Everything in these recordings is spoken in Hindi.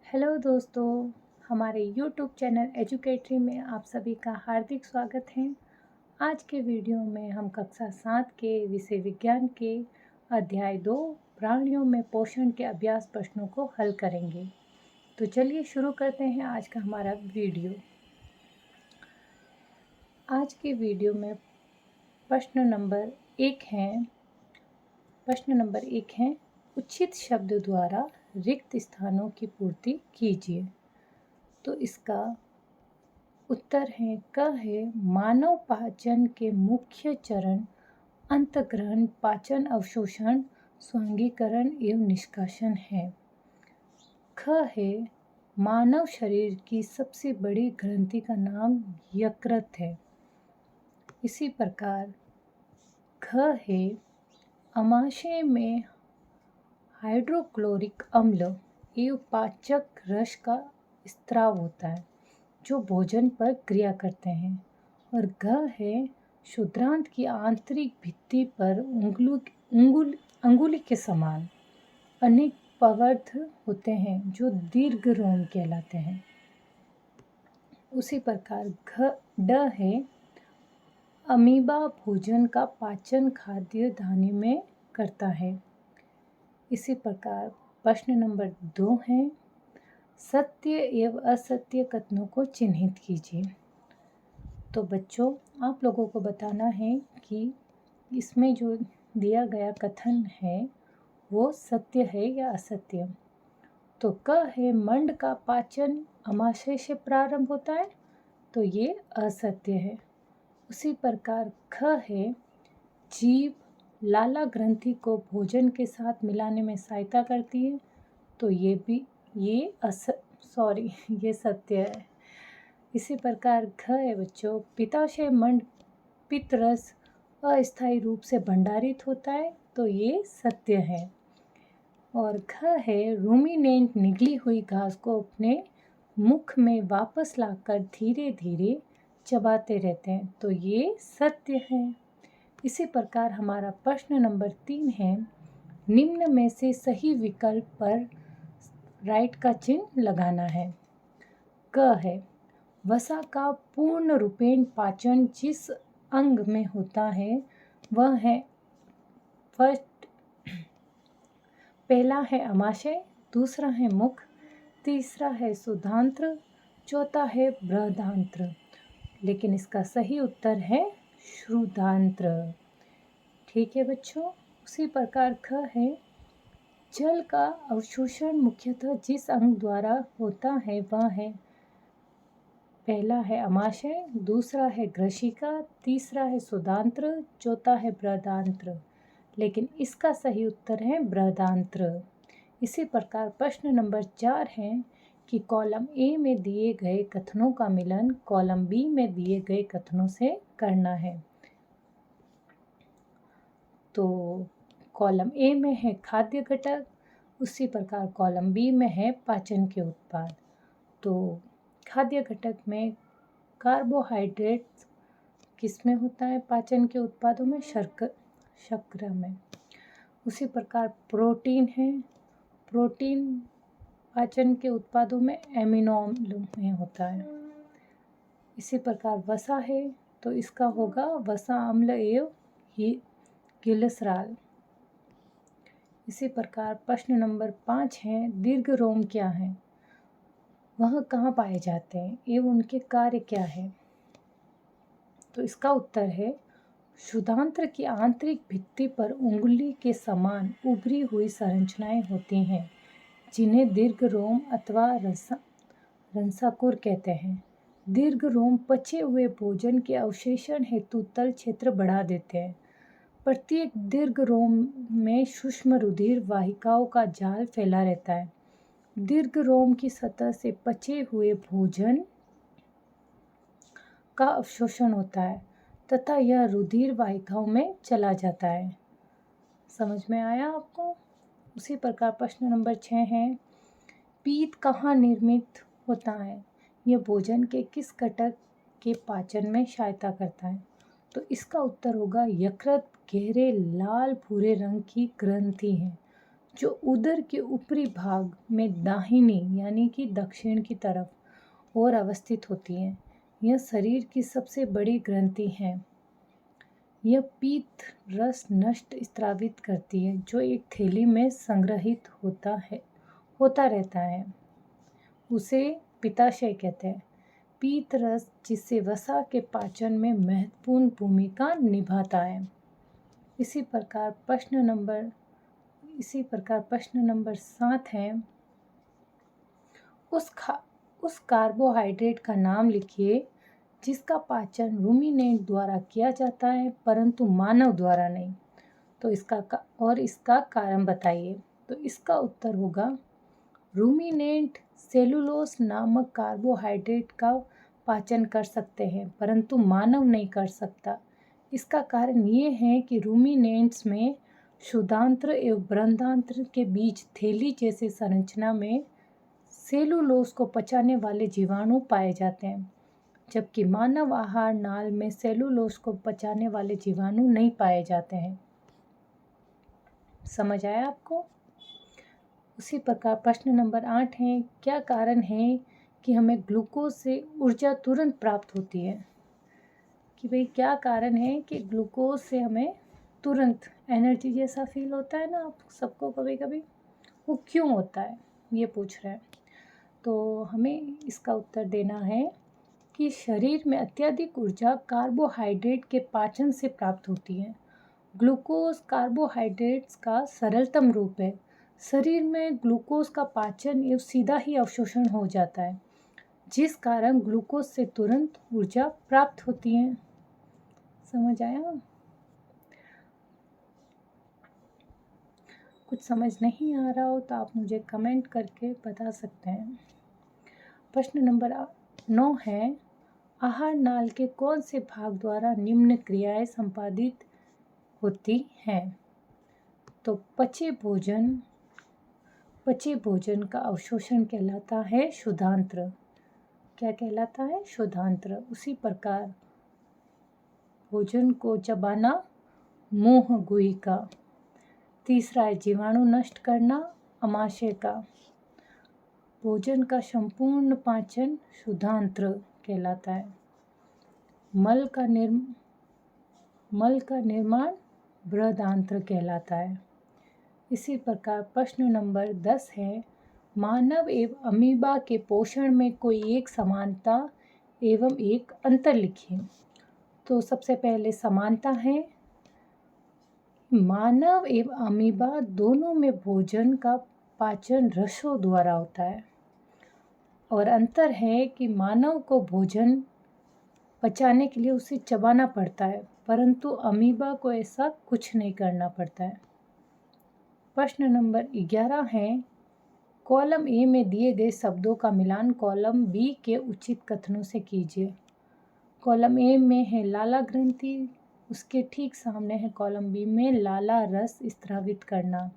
हेलो दोस्तों, हमारे यूट्यूब चैनल एजुकेटरी में आप सभी का हार्दिक स्वागत है। आज के वीडियो में हम कक्षा 7 के विषय विज्ञान के अध्याय 2 प्राणियों में पोषण के अभ्यास प्रश्नों को हल करेंगे। तो चलिए शुरू करते हैं आज का हमारा वीडियो। आज के वीडियो में प्रश्न नंबर एक है उचित शब्द द्वारा रिक्त स्थानों की पूर्ति कीजिए। तो इसका उत्तर है मानव पाचन के मुख्य चरण अंतःग्रहण, पाचन, अवशोषण, स्वांगीकरण एवं निष्कासन है। ख है मानव शरीर की सबसे बड़ी ग्रंथि का नाम यकृत है। इसी प्रकार घ है अमाशय में हाइड्रोक्लोरिक अम्ल एवं पाचक रस का स्त्राव होता है जो भोजन पर क्रिया करते हैं। और घ है क्षुद्रांत की आंतरिक भित्ति पर अंगुली के समान अनेक पदार्थ होते हैं जो दीर्घ रोम कहलाते हैं। उसी प्रकार ड है अमीबा भोजन का पाचन खाद्य दाने में करता है। इसी प्रकार प्रश्न नंबर 2 है सत्य एवं असत्य कथनों को चिन्हित कीजिए। तो बच्चों, आप लोगों को बताना है कि इसमें जो दिया गया कथन है वो सत्य है या असत्य। तो क है मंड का पाचन अमाशय से प्रारंभ होता है, तो ये असत्य है। उसी प्रकार ख है जीभ लाला ग्रंथि को भोजन के साथ मिलाने में सहायता करती है, तो ये सत्य है। इसी प्रकार घ है बच्चों पित्ताशय मंड पित्त रस अस्थायी रूप से भंडारित होता है, तो ये सत्य है। और घ है रूमिनेंट निगली हुई घास को अपने मुख में वापस लाकर धीरे धीरे चबाते रहते हैं, तो ये सत्य है। इसी प्रकार हमारा प्रश्न नंबर 3 है निम्न में से सही विकल्प पर राइट का चिन्ह लगाना है। क है वसा का पूर्ण रूपेण पाचन जिस अंग में होता है वह है पहला है अमाशय, दूसरा है मुख, तीसरा है सुधांत्र, चौथा है बृहदांत्र। लेकिन इसका सही उत्तर है क्षुधांत्र। ठीक है बच्चों। उसी प्रकार ख है जल का अवशोषण मुख्यतः जिस अंग द्वारा होता है वह है पहला है अमाशय, दूसरा है ग्रशिका, तीसरा है सुधांत्र, चौथा है बृहदांत्र। लेकिन इसका सही उत्तर है बृहदांत्र। इसी प्रकार प्रश्न नंबर 4 है कि कॉलम ए में दिए गए कथनों का मिलन कॉलम बी में दिए गए कथनों से करना है। तो कॉलम ए में है खाद्य घटक, उसी प्रकार कॉलम बी में है पाचन के उत्पाद। तो खाद्य घटक में कार्बोहाइड्रेट्स किस में होता है? पाचन के उत्पादों में शर्करा में। उसी प्रकार प्रोटीन है, प्रोटीन पाचन के उत्पादों में एमिनो अम्ल में होता है। इसी प्रकार वसा है तो इसका होगा वसा अम्ल एवं गिलसराल। इसी प्रकार प्रश्न नंबर 5 है दीर्घ रोम क्या है, वह कहाँ पाए जाते हैं एवं उनके कार्य क्या है? तो इसका उत्तर है क्षुधांत्र की आंतरिक भित्ति पर उंगली के समान उभरी हुई संरचनाएं होती हैं जिन्हें दीर्घ रोम अथवा रंसाकुर कहते हैं। दीर्घ रोम पचे हुए भोजन के अवशेषण हेतु तल क्षेत्र बढ़ा देते हैं। प्रत्येक दीर्घ रोम में सूक्ष्म रुधिर वाहिकाओं का जाल फैला रहता है। दीर्घ रोम की सतह से पचे हुए भोजन का अवशोषण होता है तथा यह रुधिर वाहिकाओं में चला जाता है। समझ में आया आपको? उसी प्रकार प्रश्न नंबर 6 है पीत कहाँ निर्मित होता है, यह भोजन के किस घटक के पाचन में सहायता करता है? तो इसका उत्तर होगा यकृत गहरे लाल भूरे रंग की ग्रंथि है जो उदर के ऊपरी भाग में दाहिनी यानी कि दक्षिण की तरफ और अवस्थित होती हैं। यह शरीर की सबसे बड़ी ग्रंथि है। यह पीत रस नष्ट स्त्रावित करती है जो एक थैली में संग्रहित होता रहता है। उसे पित्ताशय कहते हैं। पीत रस जिससे वसा के पाचन में महत्वपूर्ण भूमिका निभाता है। इसी प्रकार प्रश्न नंबर 7 है, उस कार्बोहाइड्रेट का नाम लिखिए जिसका पाचन रूमिनेंट द्वारा किया जाता है परंतु मानव द्वारा नहीं। तो इसका कारण बताइए। तो इसका उत्तर होगा रूमिनेंट सेलुलोज नामक कार्बोहाइड्रेट का पाचन कर सकते हैं परंतु मानव नहीं कर सकता। इसका कारण ये है कि रूमिनेंट्स में शुद्धांत्र एवं बृहदांत्र के बीच थैली जैसे संरचना में सेलुलोज को पचाने वाले जीवाणु पाए जाते हैं, जबकि मानव आहार नाल में सेलुलोज को पचाने वाले जीवाणु नहीं पाए जाते हैं। समझ आया आपको? उसी प्रकार प्रश्न नंबर 8 है, क्या कारण है कि हमें ग्लूकोज से ऊर्जा तुरंत प्राप्त होती है? कि भाई क्या कारण है कि ग्लूकोज से हमें तुरंत एनर्जी जैसा फील होता है ना आप सबको कभी कभी, वो क्यों होता है ये पूछ रहे हैं। तो हमें इसका उत्तर देना है कि शरीर में अत्यधिक ऊर्जा कार्बोहाइड्रेट के पाचन से प्राप्त होती है। ग्लूकोज कार्बोहाइड्रेट्स का सरलतम रूप है। शरीर में ग्लूकोज का पाचन एवं सीधा ही अवशोषण हो जाता है, जिस कारण ग्लूकोज से तुरंत ऊर्जा प्राप्त होती है। समझ आया? कुछ समझ नहीं आ रहा हो तो आप मुझे कमेंट करके बता सकते हैं। प्रश्न नंबर 9 है, आहार नाल के कौन से भाग द्वारा निम्न क्रियाएं संपादित होती हैं? तो पचे भोजन का अवशोषण कहलाता है शुद्धांत्र। क्या कहलाता है? शुद्धांत्र। उसी प्रकार भोजन को चबाना मुंह गुहिका। तीसरा है जीवाणु नष्ट करना अमाशय का। भोजन का संपूर्ण पाचन शुद्धांत्र कहलाता है। मल का निर्माण बृहदांत्र कहलाता है। इसी प्रकार प्रश्न नंबर 10 है, मानव एवं अमीबा के पोषण में कोई एक समानता एवं एक अंतर लिखिए। तो सबसे पहले समानता है, मानव एवं अमीबा दोनों में भोजन का पाचन रसों द्वारा होता है। और अंतर है कि मानव को भोजन पचाने के लिए उसे चबाना पड़ता है परंतु अमीबा को ऐसा कुछ नहीं करना पड़ता है। प्रश्न नंबर 11 है, कॉलम ए में दिए गए शब्दों का मिलान कॉलम बी के उचित कथनों से कीजिए। कॉलम ए में है लाला ग्रंथि, उसके ठीक सामने है कॉलम बी में लाला रस स्त्रावित करना।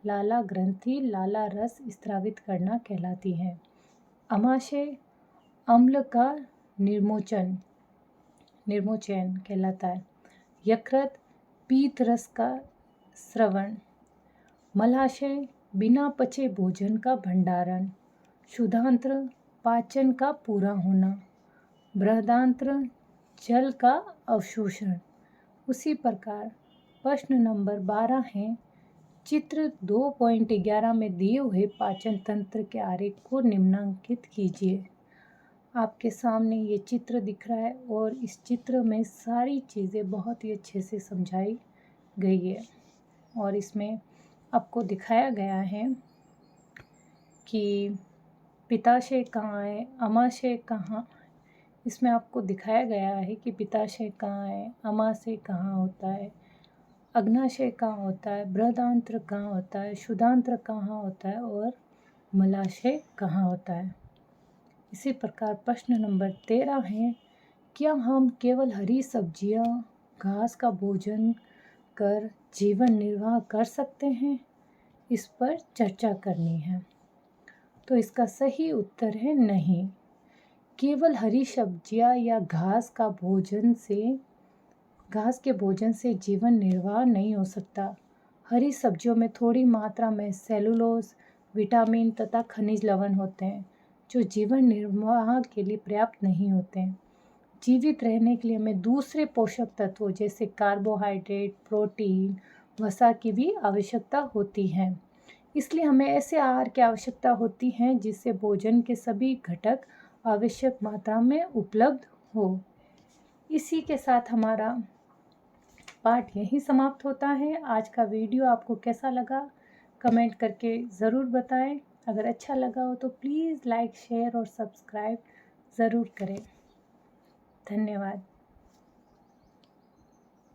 लाला ग्रंथि लाला रस स्त्रावित करना कहलाती है। अमाशय अम्ल का निर्मोचन कहलाता है। यकृत पीत रस का स्रवण। मलाशय बिना पचे भोजन का भंडारण। शुद्धांत्र पाचन का पूरा होना। बृहदांत्र जल का अवशोषण। उसी प्रकार प्रश्न नंबर 12 है, चित्र 2.11 में दिए हुए पाचन तंत्र के आरेख को निम्नांकित कीजिए। आपके सामने ये चित्र दिख रहा है और इस चित्र में सारी चीज़ें बहुत ही अच्छे से समझाई गई है और इसमें आपको दिखाया गया है कि पित्ताशय कहाँ है, अमाशय कहाँ। इसमें आपको दिखाया गया है कि पित्ताशय कहाँ है, अमाशय कहाँ होता है, अग्नाशय कहाँ होता है, बृहदांत्र कहाँ होता है, शुद्धांत्र कहाँ होता है और मलाशय कहाँ होता है। इसी प्रकार प्रश्न नंबर 13 है, क्या हम केवल हरी सब्जियां घास का भोजन कर जीवन निर्वाह कर सकते हैं? इस पर चर्चा करनी है। तो इसका सही उत्तर है नहीं। केवल हरी सब्जियां या घास के भोजन से जीवन निर्वाह नहीं हो सकता। हरी सब्जियों में थोड़ी मात्रा में सेलुलोज, विटामिन तथा खनिज लवण होते हैं जो जीवन निर्वाह के लिए पर्याप्त नहीं होते हैं। जीवित रहने के लिए हमें दूसरे पोषक तत्वों जैसे कार्बोहाइड्रेट, प्रोटीन, वसा की भी आवश्यकता होती है। इसलिए हमें ऐसे आहार की आवश्यकता होती है जिससे भोजन के सभी घटक आवश्यक मात्रा में उपलब्ध हो। इसी के साथ हमारा पाठ यहीं समाप्त होता है। आज का वीडियो आपको कैसा लगा कमेंट करके ज़रूर बताएं। अगर अच्छा लगा हो तो प्लीज़ लाइक, शेयर और सब्सक्राइब ज़रूर करें। धन्यवाद।